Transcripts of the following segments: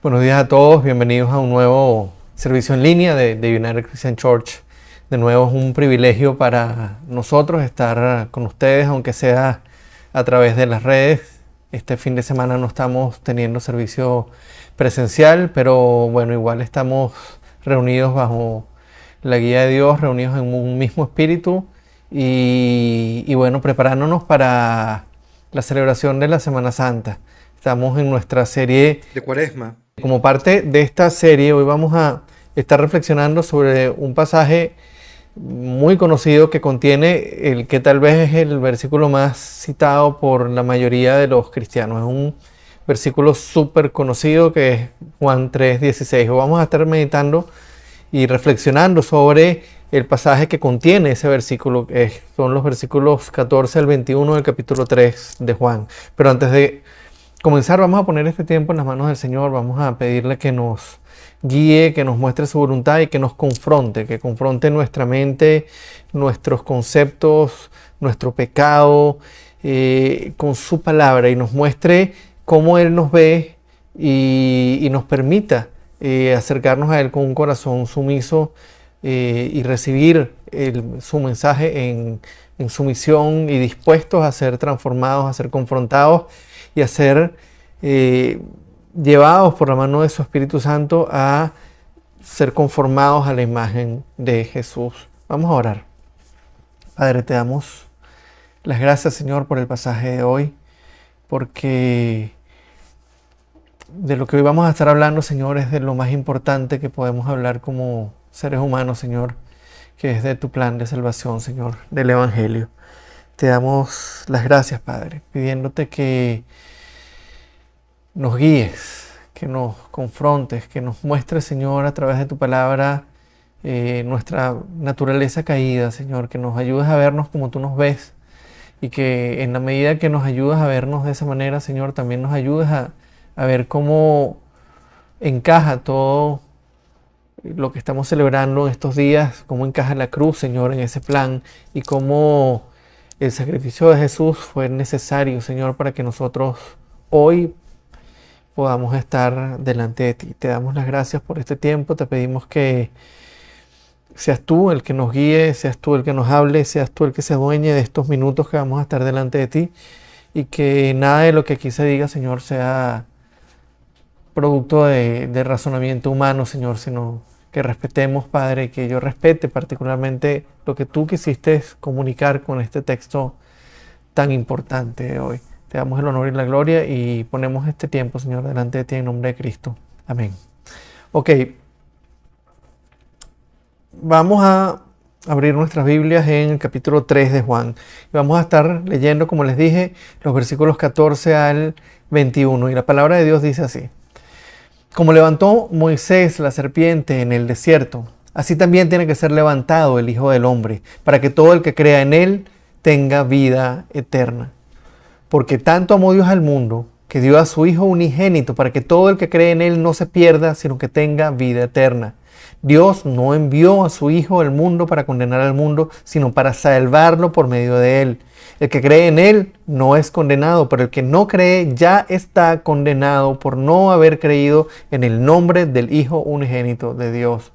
Buenos días a todos, bienvenidos a un nuevo servicio en línea de United Christian Church. De nuevo es un privilegio para nosotros estar con ustedes, aunque sea a través de las redes. Este fin de semana no estamos teniendo servicio presencial, pero bueno, igual estamos reunidos bajo la guía de Dios, reunidos en un mismo espíritu y bueno, preparándonos para la celebración de la Semana Santa. Estamos en nuestra serie de Cuaresma. Como parte de esta serie, hoy vamos a estar reflexionando sobre un pasaje muy conocido que contiene el que tal vez es el versículo más citado por la mayoría de los cristianos. Es un versículo súper conocido que es Juan 3:16. Hoy vamos a estar meditando y reflexionando sobre el pasaje que contiene ese versículo, que son los versículos 14 al 21 del capítulo 3 de Juan. Pero antes de comenzar, vamos a poner este tiempo en las manos del Señor. Vamos a pedirle que nos guíe, que nos muestre su voluntad y que nos confronte, que confronte nuestra mente, nuestros conceptos, nuestro pecado, con su palabra, y nos muestre cómo Él nos ve y nos permita acercarnos a Él con un corazón sumiso y recibir su mensaje en sumisión y dispuestos a ser transformados, a ser confrontados y a ser llevados por la mano de su Espíritu Santo a ser conformados a la imagen de Jesús. Vamos a orar. Padre, te damos las gracias, Señor, por el pasaje de hoy, porque de lo que hoy vamos a estar hablando, Señor, es de lo más importante que podemos hablar como seres humanos, Señor, que es de tu plan de salvación, Señor, del Evangelio. Te damos las gracias, Padre, pidiéndote que nos guíes, que nos confrontes, que nos muestres, Señor, a través de tu palabra nuestra naturaleza caída, Señor, que nos ayudes a vernos como tú nos ves y que en la medida que nos ayudas a vernos de esa manera, Señor, también nos ayudes a ver cómo encaja todo lo que estamos celebrando en estos días, cómo encaja la cruz, Señor, en ese plan y cómo el sacrificio de Jesús fue necesario, Señor, para que nosotros hoy podamos estar delante de ti. Te damos las gracias por este tiempo. Te pedimos que seas tú el que nos guíe, seas tú el que nos hable, seas tú el que se dueñe de estos minutos que vamos a estar delante de ti y que nada de lo que aquí se diga, Señor, sea producto de razonamiento humano, Señor, sino que respetemos, Padre, que yo respete particularmente lo que tú quisiste comunicar con este texto tan importante de hoy. Te damos el honor y la gloria y ponemos este tiempo, Señor, delante de ti en nombre de Cristo. Amén. Ok. Vamos a abrir nuestras Biblias en el capítulo 3 de Juan. Vamos a estar leyendo, como les dije, los versículos 14 al 21. Y la palabra de Dios dice así: Como levantó Moisés la serpiente en el desierto, así también tiene que ser levantado el Hijo del Hombre, para que todo el que crea en él tenga vida eterna. Porque tanto amó Dios al mundo, que dio a su Hijo unigénito, para que todo el que cree en Él no se pierda, sino que tenga vida eterna. Dios no envió a su Hijo al mundo para condenar al mundo, sino para salvarlo por medio de Él. El que cree en Él no es condenado, pero el que no cree ya está condenado por no haber creído en el nombre del Hijo unigénito de Dios.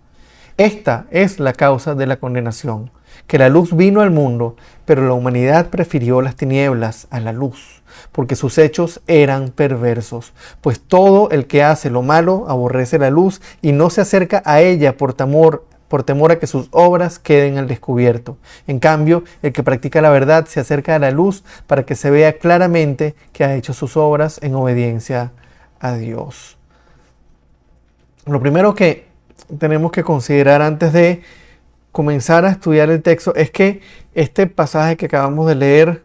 Esta es la causa de la condenación, que la luz vino al mundo, pero la humanidad prefirió las tinieblas a la luz, porque sus hechos eran perversos. Pues todo el que hace lo malo aborrece la luz y no se acerca a ella por temor a que sus obras queden al descubierto. En cambio, el que practica la verdad se acerca a la luz para que se vea claramente que ha hecho sus obras en obediencia a Dios. Lo primero que tenemos que considerar antes de comenzar a estudiar el texto es que este pasaje que acabamos de leer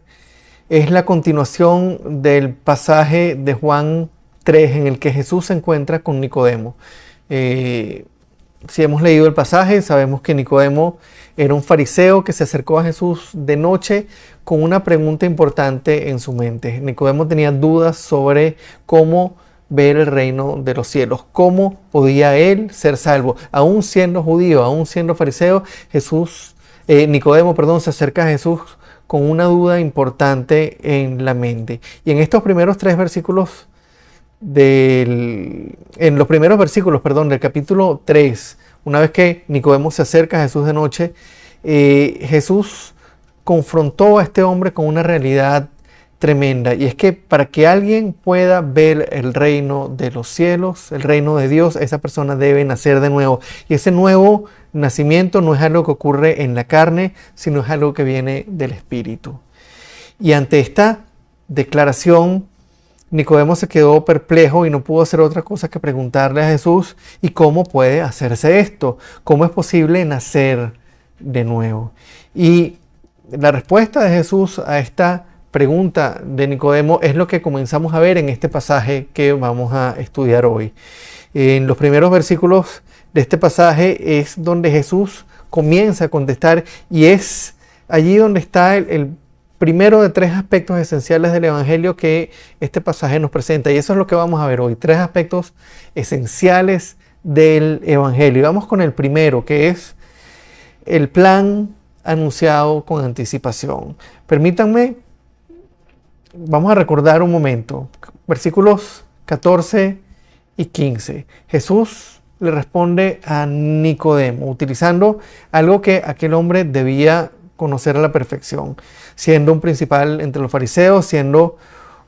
es la continuación del pasaje de Juan 3 en el que Jesús se encuentra con Nicodemo. si hemos leído el pasaje, sabemos que Nicodemo era un fariseo que se acercó a Jesús de noche con una pregunta importante en su mente. Nicodemo tenía dudas sobre cómo ver el reino de los cielos, cómo podía él ser salvo. Aún siendo judío, aún siendo fariseo, Nicodemo, se acerca a Jesús con una duda importante en la mente. Y en estos primeros tres versículos del capítulo 3, una vez que Nicodemo se acerca a Jesús de noche, Jesús confrontó a este hombre con una realidad tremenda, y es que para que alguien pueda ver el reino de los cielos, el reino de Dios, esa persona debe nacer de nuevo. Y ese nuevo nacimiento no es algo que ocurre en la carne, sino es algo que viene del Espíritu. Y ante esta declaración, Nicodemo se quedó perplejo y no pudo hacer otra cosa que preguntarle a Jesús: ¿y cómo puede hacerse esto? ¿Cómo es posible nacer de nuevo? Y la respuesta de Jesús a esta pregunta de Nicodemo es lo que comenzamos a ver en este pasaje que vamos a estudiar hoy. En los primeros versículos de este pasaje es donde Jesús comienza a contestar, y es allí donde está el primero de tres aspectos esenciales del Evangelio que este pasaje nos presenta, y eso es lo que vamos a ver hoy, tres aspectos esenciales del Evangelio. Y vamos con el primero, que es el plan anunciado con anticipación. Permítanme, vamos a recordar un momento, versículos 14 y 15. Jesús le responde a Nicodemo, utilizando algo que aquel hombre debía conocer a la perfección, siendo un principal entre los fariseos, siendo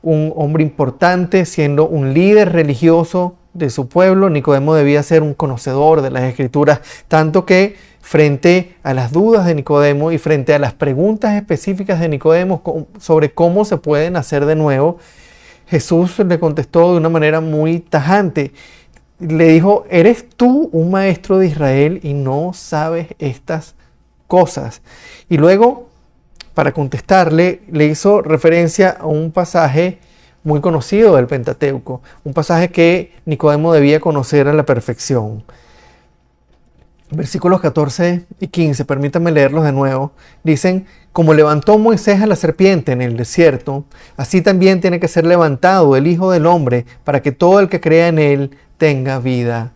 un hombre importante, siendo un líder religioso de su pueblo. Nicodemo debía ser un conocedor de las Escrituras, tanto que frente a las dudas de Nicodemo y frente a las preguntas específicas de Nicodemo sobre cómo se puede nacer de nuevo, Jesús le contestó de una manera muy tajante. Le dijo: ¿eres tú un maestro de Israel y no sabes estas cosas? Y luego, para contestarle, le hizo referencia a un pasaje muy conocido del Pentateuco, un pasaje que Nicodemo debía conocer a la perfección. Versículos 14 y 15, permítanme leerlos de nuevo. Dicen: como levantó Moisés a la serpiente en el desierto, así también tiene que ser levantado el Hijo del Hombre, para que todo el que crea en él tenga vida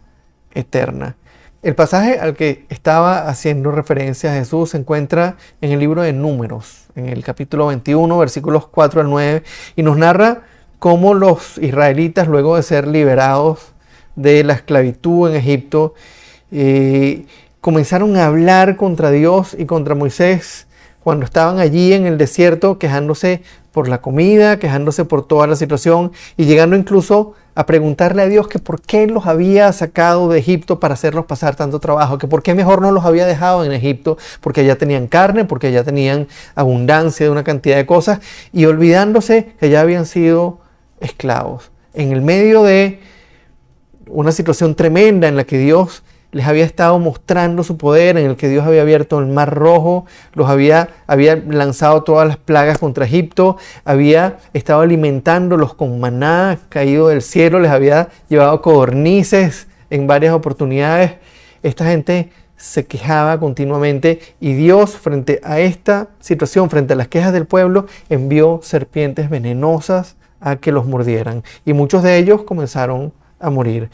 eterna. El pasaje al que estaba haciendo referencia a Jesús se encuentra en el libro de Números, en el capítulo 21, versículos 4 al 9, y nos narra cómo los israelitas, luego de ser liberados de la esclavitud en Egipto, comenzaron a hablar contra Dios y contra Moisés cuando estaban allí en el desierto, quejándose por la comida, quejándose por toda la situación, y llegando incluso a preguntarle a Dios que por qué los había sacado de Egipto para hacerlos pasar tanto trabajo, que por qué mejor no los había dejado en Egipto, porque allá tenían carne, porque allá tenían abundancia de una cantidad de cosas, y olvidándose que ya habían sido esclavos. En el medio de una situación tremenda en la que Dios les había estado mostrando su poder, en el que Dios había abierto el Mar Rojo, había lanzado todas las plagas contra Egipto, había estado alimentándolos con maná caído del cielo, les había llevado codornices en varias oportunidades. Esta gente se quejaba continuamente, y Dios, frente a esta situación, frente a las quejas del pueblo, envió serpientes venenosas a que los mordieran, y muchos de ellos comenzaron a morir.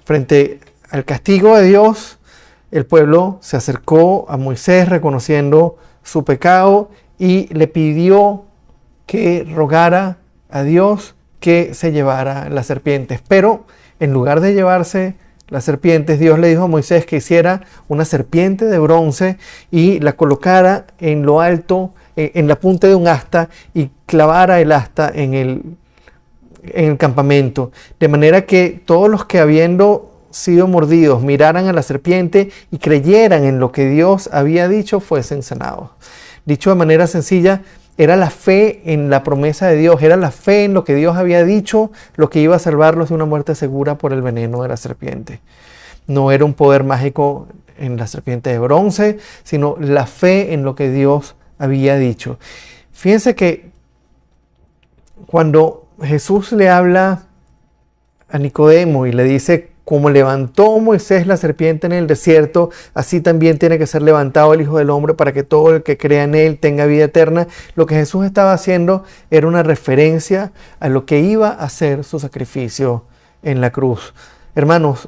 Frente al castigo de Dios, el pueblo se acercó a Moisés reconociendo su pecado y le pidió que rogara a Dios que se llevara las serpientes. Pero en lugar de llevarse las serpientes, Dios le dijo a Moisés que hiciera una serpiente de bronce y la colocara en lo alto, en la punta de un asta, y clavara el asta en el campamento, de manera que todos los que, habiendo sido mordidos, miraran a la serpiente y creyeran en lo que Dios había dicho, fuesen sanados. Dicho de manera sencilla, era la fe en la promesa de Dios, era la fe en lo que Dios había dicho, lo que iba a salvarlos de una muerte segura por el veneno de la serpiente. No era un poder mágico en la serpiente de bronce, sino la fe en lo que Dios había dicho. Fíjense que cuando Jesús le habla a Nicodemo y le dice como levantó Moisés la serpiente en el desierto, así también tiene que ser levantado el Hijo del Hombre para que todo el que crea en él tenga vida eterna. Lo que Jesús estaba haciendo era una referencia a lo que iba a ser su sacrificio en la cruz. Hermanos,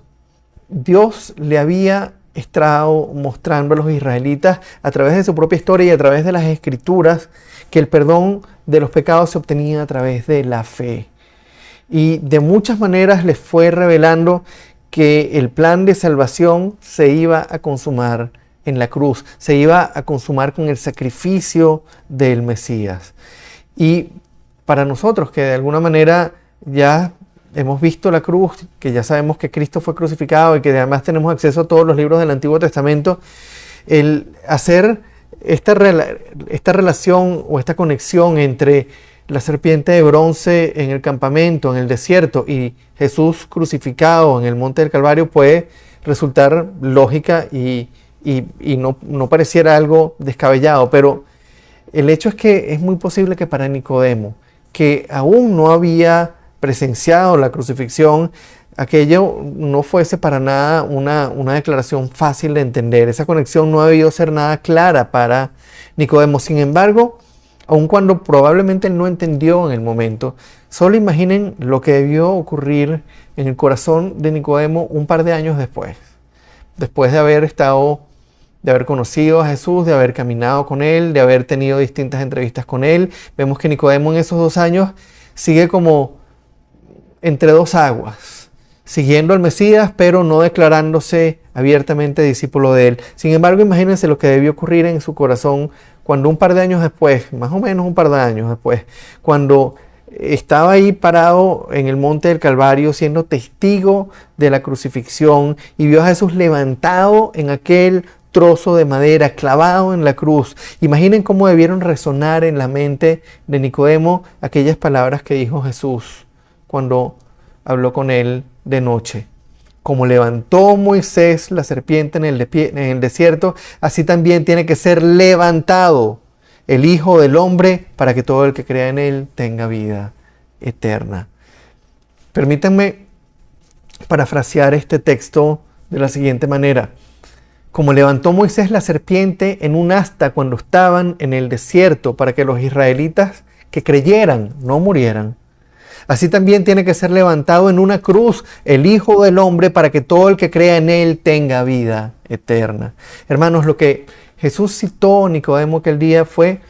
Dios le había estado mostrando a los israelitas a través de su propia historia y a través de las Escrituras que el perdón de los pecados se obtenía a través de la fe. Y de muchas maneras les fue revelando que el plan de salvación se iba a consumar en la cruz, se iba a consumar con el sacrificio del Mesías. Y para nosotros que de alguna manera ya hemos visto la cruz, que ya sabemos que Cristo fue crucificado y que además tenemos acceso a todos los libros del Antiguo Testamento, el hacer esta relación o esta conexión entre la serpiente de bronce en el campamento, en el desierto, y Jesús crucificado en el monte del Calvario puede resultar lógica y no pareciera algo descabellado, pero el hecho es que es muy posible que para Nicodemo, que aún no había presenciado la crucifixión, aquello no fuese para nada una declaración fácil de entender. Esa conexión no ha debido ser nada clara para Nicodemo. Sin embargo, aun cuando probablemente él no entendió en el momento, solo imaginen lo que debió ocurrir en el corazón de Nicodemo un par de años después de haber conocido a Jesús, de haber caminado con él, de haber tenido distintas entrevistas con él. Vemos que Nicodemo en esos 2 años sigue como entre dos aguas, siguiendo al Mesías, pero no declarándose abiertamente discípulo de él. Sin embargo, imagínense lo que debió ocurrir en su corazón cuando un par de años después, más o menos un par de años después, cuando estaba ahí parado en el monte del Calvario siendo testigo de la crucifixión y vio a Jesús levantado en aquel trozo de madera, clavado en la cruz. Imaginen cómo debieron resonar en la mente de Nicodemo aquellas palabras que dijo Jesús cuando habló con él de noche. Como levantó Moisés la serpiente en el desierto, así también tiene que ser levantado el Hijo del Hombre para que todo el que crea en él tenga vida eterna. Permítanme parafrasear este texto de la siguiente manera. Como levantó Moisés la serpiente en un asta cuando estaban en el desierto para que los israelitas que creyeran no murieran, así también tiene que ser levantado en una cruz el Hijo del Hombre para que todo el que crea en él tenga vida eterna. Hermanos, lo que Jesús citó a Nicodemo aquel día fue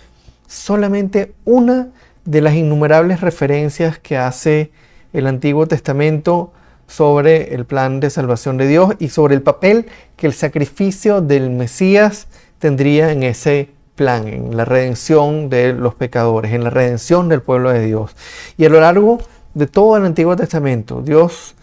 solamente una de las innumerables referencias que hace el Antiguo Testamento sobre el plan de salvación de Dios y sobre el papel que el sacrificio del Mesías tendría en ese plan, en la redención de los pecadores, en la redención del pueblo de Dios. Y a lo largo de todo el Antiguo Testamento, Dios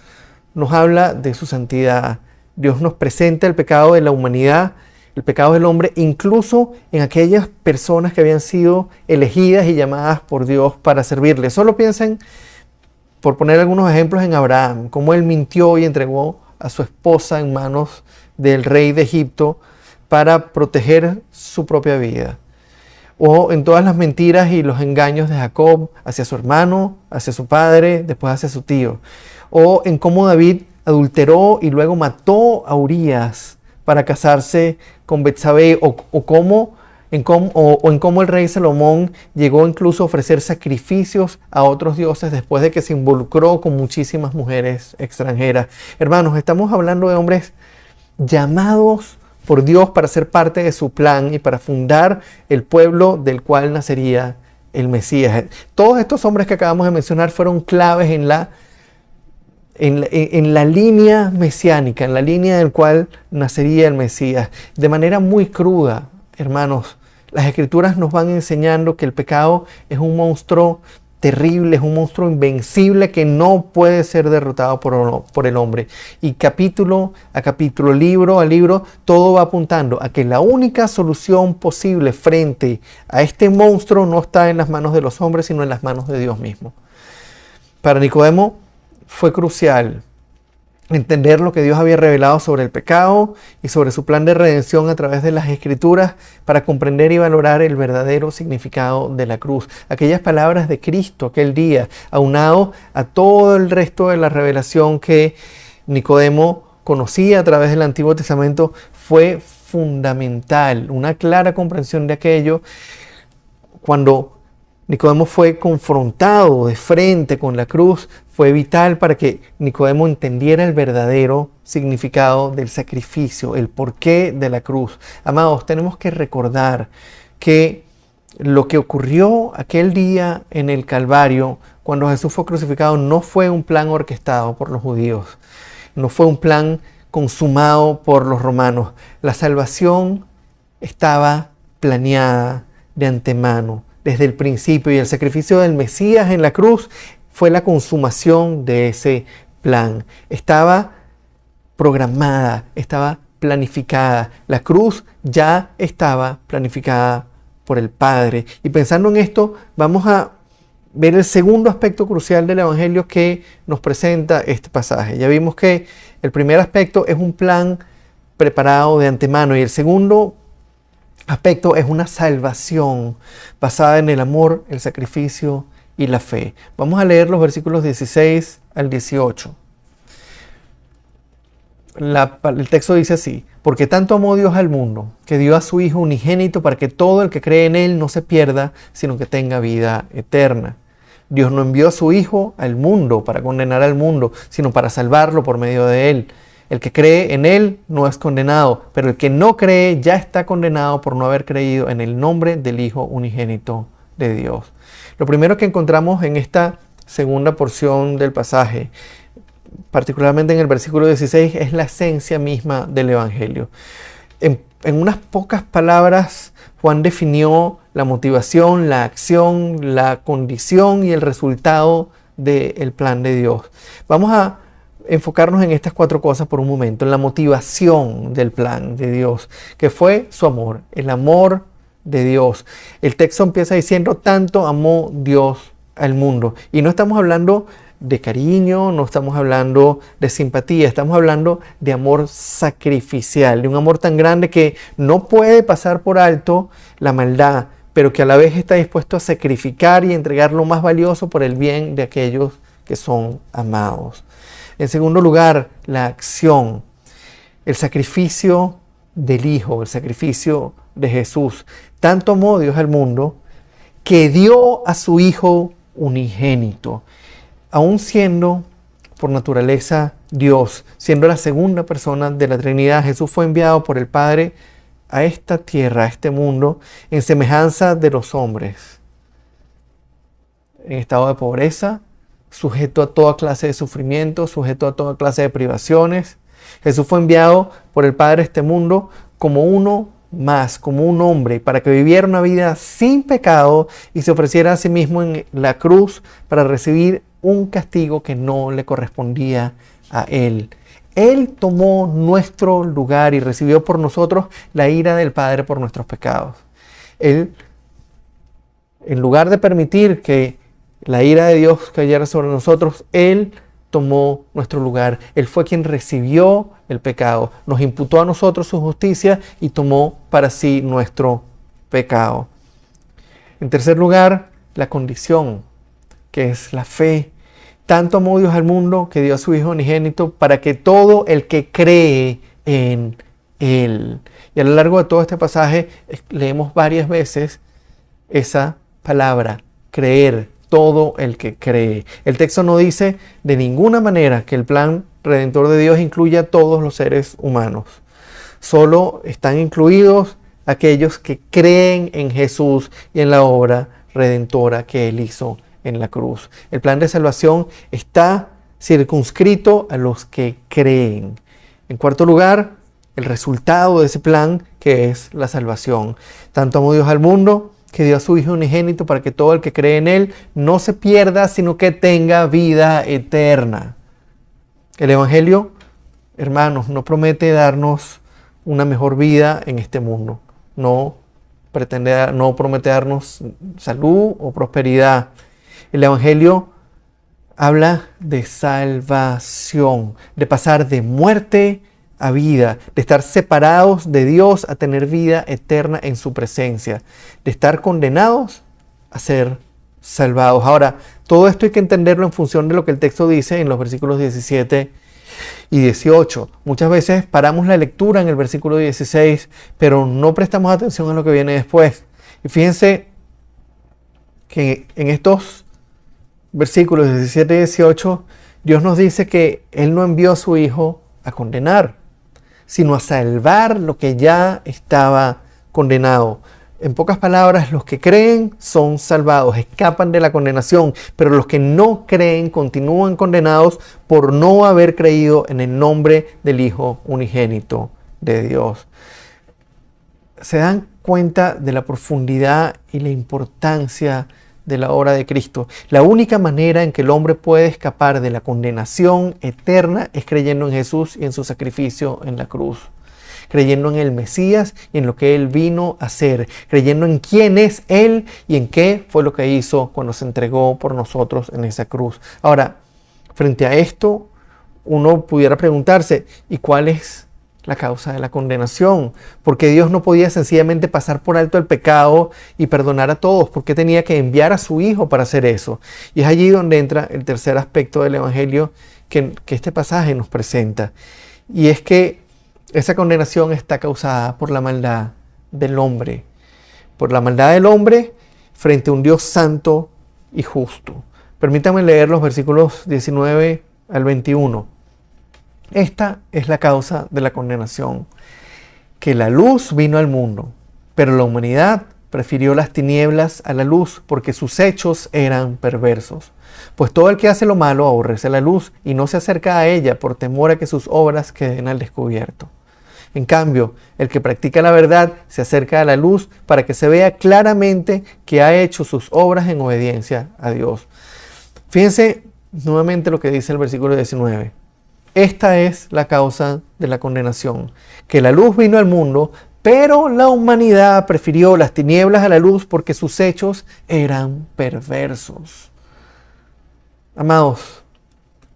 nos habla de su santidad. Dios nos presenta el pecado de la humanidad, el pecado del hombre, incluso en aquellas personas que habían sido elegidas y llamadas por Dios para servirle. Solo piensen, por poner algunos ejemplos, en Abraham, cómo él mintió y entregó a su esposa en manos del rey de Egipto para proteger su propia vida. O en todas las mentiras y los engaños de Jacob hacia su hermano, hacia su padre, después hacia su tío. O en cómo David adulteró y luego mató a Urías para casarse con Betsabé, o en cómo el rey Salomón llegó incluso a ofrecer sacrificios a otros dioses después de que se involucró con muchísimas mujeres extranjeras. Hermanos, estamos hablando de hombres llamados por Dios para ser parte de su plan y para fundar el pueblo del cual nacería el Mesías. Todos estos hombres que acabamos de mencionar fueron claves en la línea mesiánica, en la línea del cual nacería el Mesías. De manera muy cruda, hermanos, las Escrituras nos van enseñando que el pecado es un monstruo terrible, es un monstruo invencible que no puede ser derrotado por el hombre. Y capítulo a capítulo, libro a libro, todo va apuntando a que la única solución posible frente a este monstruo no está en las manos de los hombres, sino en las manos de Dios mismo. Para Nicodemo fue crucial entender lo que Dios había revelado sobre el pecado y sobre su plan de redención a través de las Escrituras para comprender y valorar el verdadero significado de la cruz. Aquellas palabras de Cristo aquel día, aunado a todo el resto de la revelación que Nicodemo conocía a través del Antiguo Testamento, fue fundamental, una clara comprensión de aquello. Cuando Nicodemo fue confrontado de frente con la cruz, fue vital para que Nicodemo entendiera el verdadero significado del sacrificio, el porqué de la cruz. Amados, tenemos que recordar que lo que ocurrió aquel día en el Calvario, cuando Jesús fue crucificado, no fue un plan orquestado por los judíos, no fue un plan consumado por los romanos. La salvación estaba planeada de antemano, desde el principio, y el sacrificio del Mesías en la cruz fue la consumación de ese plan. Estaba programada, estaba planificada. La cruz ya estaba planificada por el Padre. Y pensando en esto, vamos a ver el segundo aspecto crucial del Evangelio que nos presenta este pasaje. Ya vimos que el primer aspecto es un plan preparado de antemano, y el segundo aspecto es una salvación basada en el amor, el sacrificio y la fe. Vamos a leer los versículos 16 al 18. El texto dice así: porque tanto amó Dios al mundo, que dio a su Hijo unigénito para que todo el que cree en Él no se pierda, sino que tenga vida eterna. Dios no envió a su Hijo al mundo para condenar al mundo, sino para salvarlo por medio de Él. El que cree en Él no es condenado, pero el que no cree ya está condenado por no haber creído en el nombre del Hijo unigénito de Dios. Lo primero que encontramos en esta segunda porción del pasaje, particularmente en el versículo 16, es la esencia misma del Evangelio. En unas pocas palabras, Juan definió la motivación, la acción, la condición y el resultado del plan de Dios. Vamos a enfocarnos en estas cuatro cosas por un momento, en la motivación del plan de Dios, que fue su amor, el amor de Dios. El texto empieza diciendo: tanto amó Dios al mundo. Y no estamos hablando de cariño, no estamos hablando de simpatía, estamos hablando de amor sacrificial, de un amor tan grande que no puede pasar por alto la maldad, pero que a la vez está dispuesto a sacrificar y entregar lo más valioso por el bien de aquellos que son amados. En segundo lugar, la acción, el sacrificio del Hijo, el sacrificio de Jesús. Tanto amó Dios al mundo que dio a su Hijo unigénito. Aún siendo por naturaleza Dios, siendo la segunda persona de la Trinidad, Jesús fue enviado por el Padre a esta tierra, a este mundo, en semejanza de los hombres, en estado de pobreza, sujeto a toda clase de sufrimiento, sujeto a toda clase de privaciones. Jesús fue enviado por el Padre a este mundo como uno más, como un hombre, para que viviera una vida sin pecado y se ofreciera a sí mismo en la cruz para recibir un castigo que no le correspondía a Él. Él tomó nuestro lugar y recibió por nosotros la ira del Padre por nuestros pecados. Él, en lugar de permitir que la ira de Dios cayera sobre nosotros, Él tomó nuestro lugar. Él fue quien recibió el pecado, nos imputó a nosotros su justicia y tomó para sí nuestro pecado. En tercer lugar, la condición, que es la fe. Tanto amó Dios al mundo que dio a su Hijo unigénito para que todo el que cree en Él. Y a lo largo de todo este pasaje leemos varias veces esa palabra, creer. Todo el que cree. El texto no dice de ninguna manera que el plan redentor de Dios incluya a todos los seres humanos. Solo están incluidos aquellos que creen en Jesús y en la obra redentora que Él hizo en la cruz. El plan de salvación está circunscrito a los que creen. En cuarto lugar, el resultado de ese plan, que es la salvación. Tanto amó Dios al mundo que dio a su Hijo unigénito para que todo el que cree en Él no se pierda, sino que tenga vida eterna. El Evangelio, hermanos, no promete darnos una mejor vida en este mundo. No promete darnos salud o prosperidad. El Evangelio habla de salvación, de pasar de muerte a vida, de estar separados de Dios a tener vida eterna en su presencia, de estar condenados a ser salvados. Ahora, todo esto hay que entenderlo en función de lo que el texto dice en los versículos 17 y 18. Muchas veces paramos la lectura en el versículo 16, pero no prestamos atención a lo que viene después. Y fíjense que en estos versículos 17 y 18, Dios nos dice que Él no envió a su Hijo a condenar, sino a salvar lo que ya estaba condenado. En pocas palabras, los que creen son salvados, escapan de la condenación, pero los que no creen continúan condenados por no haber creído en el nombre del Hijo unigénito de Dios. ¿Se dan cuenta de la profundidad y la importancia de la obra de Cristo? La única manera en que el hombre puede escapar de la condenación eterna es creyendo en Jesús y en su sacrificio en la cruz. Creyendo en el Mesías y en lo que Él vino a hacer, creyendo en quién es Él y en qué fue lo que hizo cuando se entregó por nosotros en esa cruz. Ahora, frente a esto, uno pudiera preguntarse, ¿y cuál es la causa de la condenación? ¿Por qué Dios no podía sencillamente pasar por alto el pecado y perdonar a todos? ¿Por qué tenía que enviar a su Hijo para hacer eso? Y es allí donde entra el tercer aspecto del Evangelio que este pasaje nos presenta. Y es que esa condenación está causada por la maldad del hombre. Por la maldad del hombre frente a un Dios santo y justo. Permítanme leer los versículos 19 al 21. Esta es la causa de la condenación, que la luz vino al mundo, pero la humanidad prefirió las tinieblas a la luz porque sus hechos eran perversos. Pues todo el que hace lo malo aborrece la luz y no se acerca a ella por temor a que sus obras queden al descubierto. En cambio, el que practica la verdad se acerca a la luz para que se vea claramente que ha hecho sus obras en obediencia a Dios. Fíjense nuevamente lo que dice el versículo 19. Esta es la causa de la condenación, que la luz vino al mundo, pero la humanidad prefirió las tinieblas a la luz porque sus hechos eran perversos. Amados,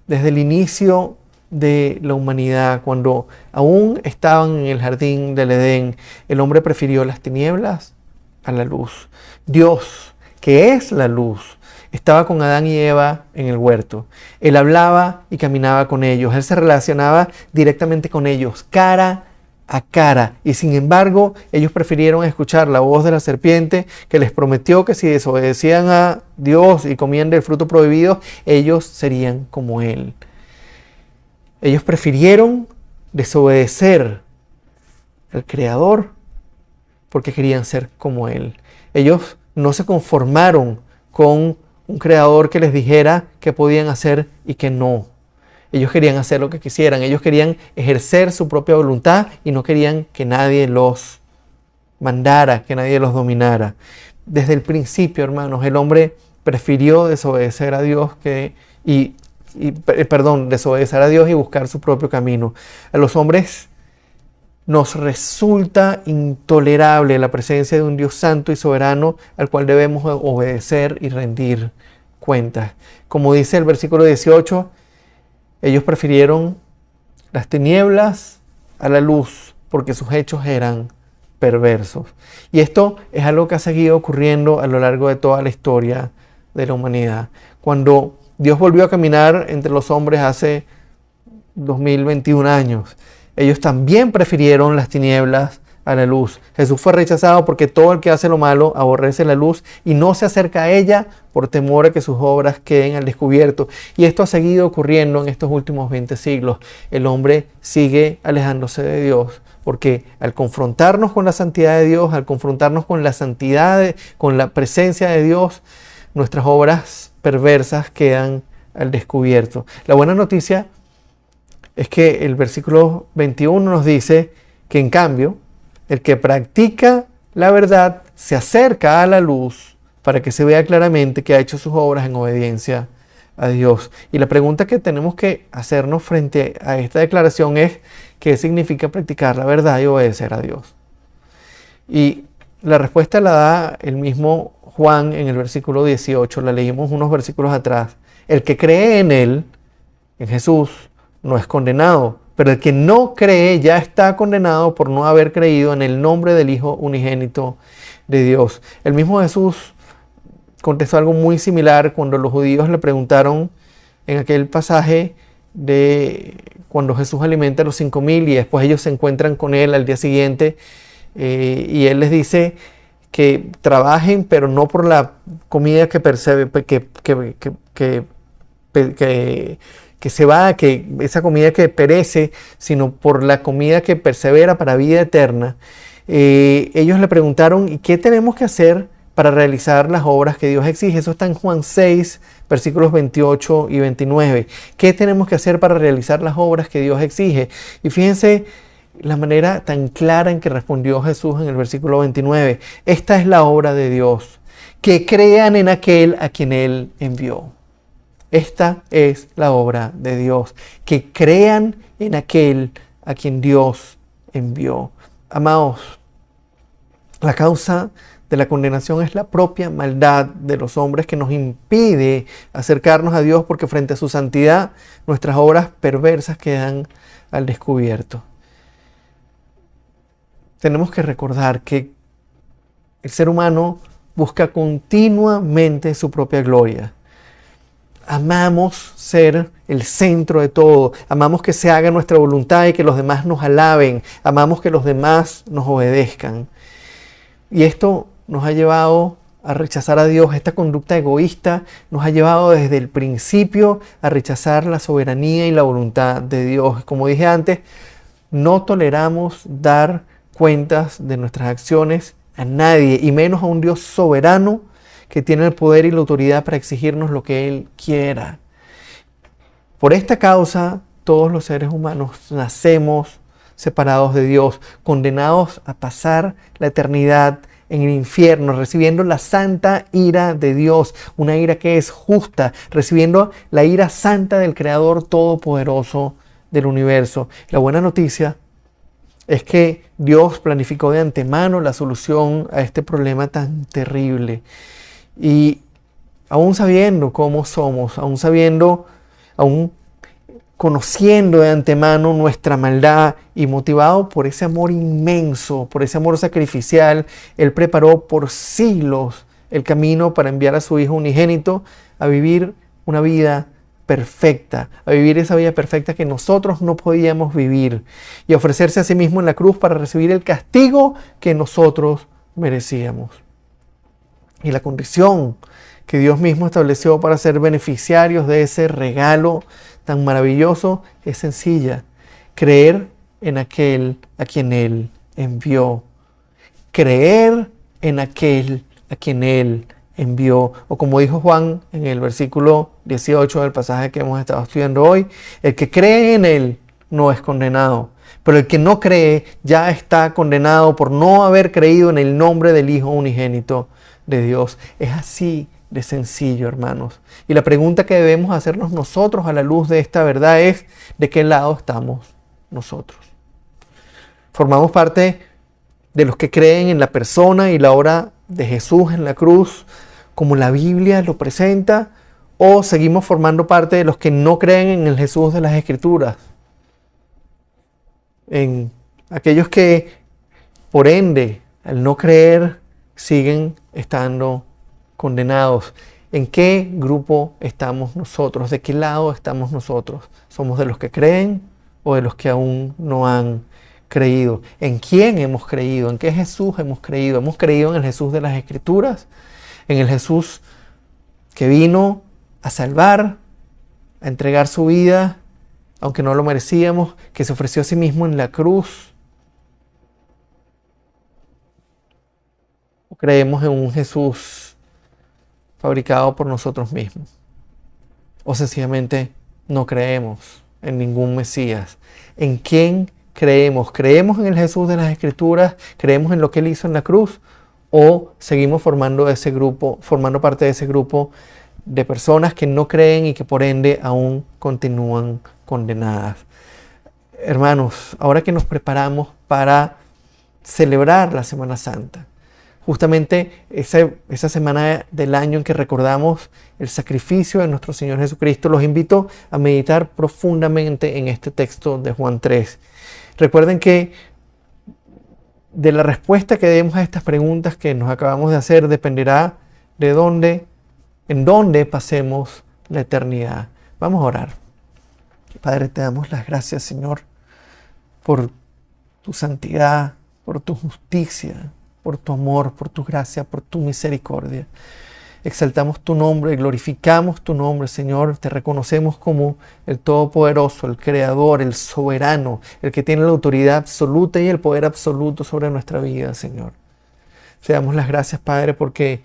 desde el inicio de la humanidad, cuando aún estaban en el jardín del Edén, el hombre prefirió las tinieblas a la luz. Dios, que es la luz, estaba con Adán y Eva en el huerto. Él hablaba y caminaba con ellos. Él se relacionaba directamente con ellos, cara a cara. Y sin embargo, ellos prefirieron escuchar la voz de la serpiente que les prometió que si desobedecían a Dios y comían del fruto prohibido, ellos serían como Él. Ellos prefirieron desobedecer al Creador porque querían ser como Él. Ellos no se conformaron con un Creador que les dijera qué podían hacer y qué no. Ellos querían hacer lo que quisieran. Ellos querían ejercer su propia voluntad y no querían que nadie los mandara, que nadie los dominara. Desde el principio, hermanos, el hombre prefirió desobedecer a Dios desobedecer a Dios y buscar su propio camino. A los hombres nos resulta intolerable la presencia de un Dios santo y soberano al cual debemos obedecer y rendir cuentas. Como dice el versículo 18, ellos prefirieron las tinieblas a la luz porque sus hechos eran perversos. Y esto es algo que ha seguido ocurriendo a lo largo de toda la historia de la humanidad. Cuando Dios volvió a caminar entre los hombres hace 2021 años, ellos también prefirieron las tinieblas a la luz. Jesús fue rechazado porque todo el que hace lo malo aborrece la luz y no se acerca a ella por temor a que sus obras queden al descubierto. Y esto ha seguido ocurriendo en estos últimos 20 siglos. El hombre sigue alejándose de Dios porque al confrontarnos con la santidad de Dios, al confrontarnos con la santidad, con la presencia de Dios, nuestras obras perversas quedan al descubierto. La buena noticia es que el versículo 21 nos dice que en cambio, el que practica la verdad se acerca a la luz para que se vea claramente que ha hecho sus obras en obediencia a Dios. Y la pregunta que tenemos que hacernos frente a esta declaración es, ¿qué significa practicar la verdad y obedecer a Dios? Y la respuesta la da el mismo Juan en el versículo 18, la leímos unos versículos atrás. El que cree en Él, en Jesús, no es condenado, pero el que no cree ya está condenado por no haber creído en el nombre del Hijo unigénito de Dios. El mismo Jesús contestó algo muy similar cuando los judíos le preguntaron en aquel pasaje de cuando Jesús alimenta a los 5,000 y después ellos se encuentran con él al día siguiente y él les dice que trabajen, pero no por la comida que se va, que esa comida que perece, sino por la comida que persevera para vida eterna. Ellos le preguntaron, ¿y qué tenemos que hacer para realizar las obras que Dios exige? Eso está en Juan 6, versículos 28 y 29. ¿Qué tenemos que hacer para realizar las obras que Dios exige? Y fíjense la manera tan clara en que respondió Jesús en el versículo 29. Esta es la obra de Dios, que crean en aquel a quien Él envió. Esta es la obra de Dios, que crean en aquel a quien Dios envió. Amados, la causa de la condenación es la propia maldad de los hombres que nos impide acercarnos a Dios, porque frente a su santidad nuestras obras perversas quedan al descubierto. Tenemos que recordar que el ser humano busca continuamente su propia gloria. Amamos ser el centro de todo. Amamos que se haga nuestra voluntad y que los demás nos alaben. Amamos que los demás nos obedezcan. Y esto nos ha llevado a rechazar a Dios. Esta conducta egoísta nos ha llevado desde el principio a rechazar la soberanía y la voluntad de Dios. Como dije antes, no toleramos dar cuentas de nuestras acciones a nadie, y menos a un Dios soberano que tiene el poder y la autoridad para exigirnos lo que Él quiera. Por esta causa, todos los seres humanos nacemos separados de Dios, condenados a pasar la eternidad en el infierno, recibiendo la santa ira de Dios, una ira que es justa, recibiendo la ira santa del Creador Todopoderoso del universo. La buena noticia es que Dios planificó de antemano la solución a este problema tan terrible. Y aún sabiendo cómo somos, aún conociendo de antemano nuestra maldad y motivado por ese amor inmenso, por ese amor sacrificial, Él preparó por siglos el camino para enviar a su Hijo unigénito a vivir una vida perfecta, a vivir esa vida perfecta que nosotros no podíamos vivir, y a ofrecerse a sí mismo en la cruz para recibir el castigo que nosotros merecíamos. Y la condición que Dios mismo estableció para ser beneficiarios de ese regalo tan maravilloso es sencilla: creer en aquel a quien Él envió. Creer en aquel a quien Él envió. O como dijo Juan en el versículo 18 del pasaje que hemos estado estudiando hoy, el que cree en Él no es condenado, pero el que no cree ya está condenado por no haber creído en el nombre del Hijo unigénito de Dios. Es así de sencillo, hermanos. Y la pregunta que debemos hacernos nosotros a la luz de esta verdad es: ¿de qué lado estamos nosotros? ¿Formamos parte de los que creen en la persona y la obra de Jesús en la cruz, como la Biblia lo presenta, o seguimos formando parte de los que no creen en el Jesús de las Escrituras? En aquellos que, por ende, al no creer, siguen estando condenados. ¿En qué grupo estamos nosotros? ¿De qué lado estamos nosotros? ¿Somos de los que creen o de los que aún no han creído? ¿En quién hemos creído? ¿En qué Jesús hemos creído? ¿Hemos creído en el Jesús de las Escrituras? ¿En el Jesús que vino a salvar, a entregar su vida, aunque no lo merecíamos, que se ofreció a sí mismo en la cruz? ¿O creemos en un Jesús fabricado por nosotros mismos? ¿O sencillamente no creemos en ningún Mesías? ¿En quién creemos? ¿Creemos en el Jesús de las Escrituras? ¿Creemos en lo que Él hizo en la cruz? ¿O seguimos formando parte de ese grupo de personas que no creen y que por ende aún continúan condenadas? Hermanos, ahora que nos preparamos para celebrar la Semana Santa, justamente esa semana del año en que recordamos el sacrificio de nuestro Señor Jesucristo, los invito a meditar profundamente en este texto de Juan 3. Recuerden que de la respuesta que demos a estas preguntas que nos acabamos de hacer dependerá en dónde pasemos la eternidad. Vamos a orar. Padre, te damos las gracias, Señor, por tu santidad, por tu justicia, por tu amor, por tu gracia, por tu misericordia. Exaltamos tu nombre, glorificamos tu nombre, Señor. Te reconocemos como el Todopoderoso, el Creador, el Soberano, el que tiene la autoridad absoluta y el poder absoluto sobre nuestra vida, Señor. Te damos las gracias, Padre, porque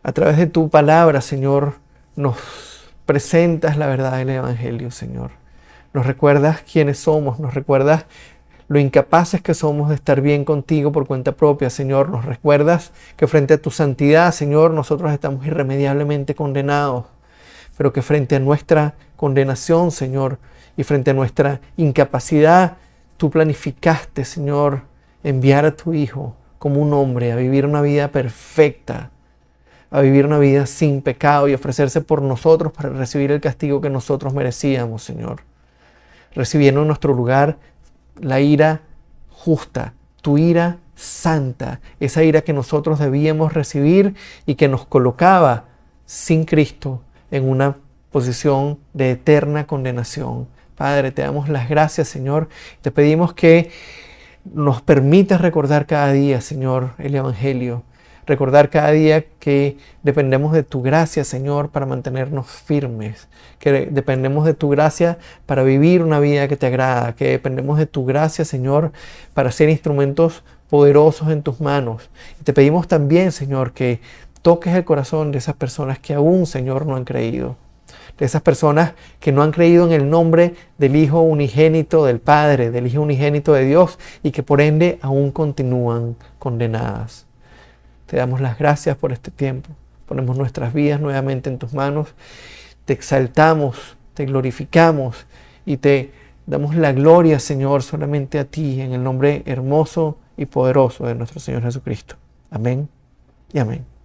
a través de tu palabra, Señor, nos presentas la verdad del Evangelio, Señor. Nos recuerdas quiénes somos, nos recuerdas lo incapaces que somos de estar bien contigo por cuenta propia, Señor. Nos recuerdas que frente a tu santidad, Señor, nosotros estamos irremediablemente condenados, pero que frente a nuestra condenación, Señor, y frente a nuestra incapacidad, tú planificaste, Señor, enviar a tu Hijo como un hombre a vivir una vida perfecta, a vivir una vida sin pecado y ofrecerse por nosotros para recibir el castigo que nosotros merecíamos, Señor. Recibiendo en nuestro lugar la ira justa, tu ira santa, esa ira que nosotros debíamos recibir y que nos colocaba sin Cristo en una posición de eterna condenación. Padre, te damos las gracias, Señor. Te pedimos que nos permitas recordar cada día, Señor, el Evangelio. Recordar cada día que dependemos de tu gracia, Señor, para mantenernos firmes. Que dependemos de tu gracia para vivir una vida que te agrada. Que dependemos de tu gracia, Señor, para ser instrumentos poderosos en tus manos. Y te pedimos también, Señor, que toques el corazón de esas personas que aún, Señor, no han creído. De esas personas que no han creído en el nombre del Hijo unigénito del Padre, del Hijo unigénito de Dios, y que por ende aún continúan condenadas. Te damos las gracias por este tiempo. Ponemos nuestras vidas nuevamente en tus manos. Te exaltamos, te glorificamos y te damos la gloria, Señor, solamente a ti, en el nombre hermoso y poderoso de nuestro Señor Jesucristo. Amén y amén.